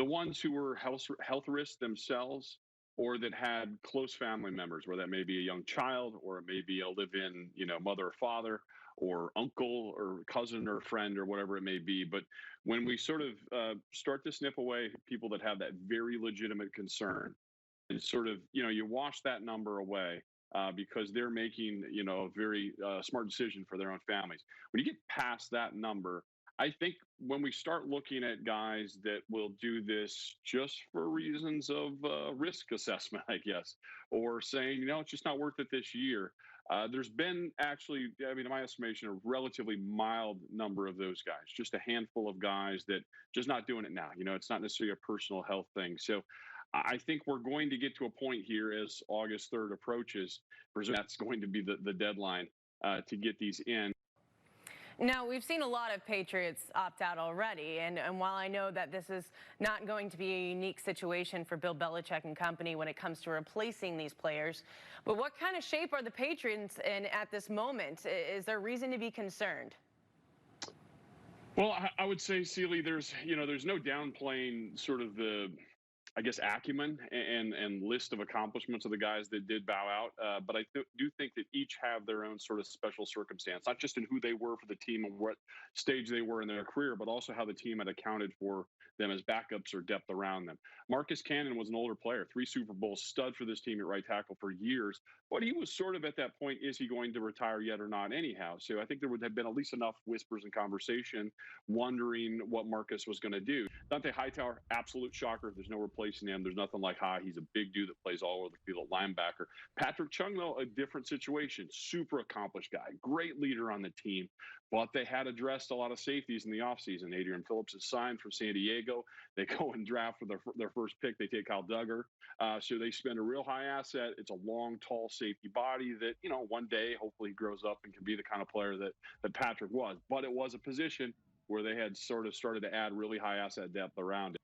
the ones who were health risks themselves, or that had close family members, where that may be a young child, or it may be a live-in, mother or father, or uncle or cousin or friend or whatever it may be. But when we sort of start to snip away people that have that very legitimate concern, and sort of, you wash that number away, because they're making, a very smart decision for their own families. When you get past that number, I think when we start looking at guys that will do this just for reasons of risk assessment, I guess, or saying, it's just not worth it this year. There's been actually, I mean, in my estimation, a relatively mild number of those guys, just a handful of guys that just not doing it now. It's not necessarily a personal health thing. So I think we're going to get to a point here as August 3rd approaches. Presumably that's going to be the deadline to get these in. Now, we've seen a lot of Patriots opt out already, and while I know that this is not going to be a unique situation for Bill Belichick and company when it comes to replacing these players, but what kind of shape are the Patriots in at this moment? Is there reason to be concerned? Well, I would say, Sealy, there's no downplaying sort of the, I guess, acumen and list of accomplishments of the guys that did bow out. But I do think that each have their own sort of special circumstance, not just in who they were for the team and what stage they were in their career, but also how the team had accounted for them as backups or depth around them. Marcus Cannon was an older player, 3 Super Bowls, stud for this team at right tackle for years. But he was sort of at that point, is he going to retire yet or not anyhow? So I think there would have been at least enough whispers and conversation wondering what Marcus was going to do. Dante Hightower, absolute shocker. There's no replacing him. There's nothing like he's a big dude that plays all over the field at linebacker. Patrick Chung, though, a different situation. Super accomplished guy, great leader on the team. But they had addressed a lot of safeties in the offseason. Adrian Phillips is signed from San Diego. They go and draft for their first pick. They take Kyle Duggar. So they spend a real high asset. It's a long, tall safety body that, one day hopefully grows up and can be the kind of player that Patrick was. But it was a position where they had sort of started to add really high asset depth around it.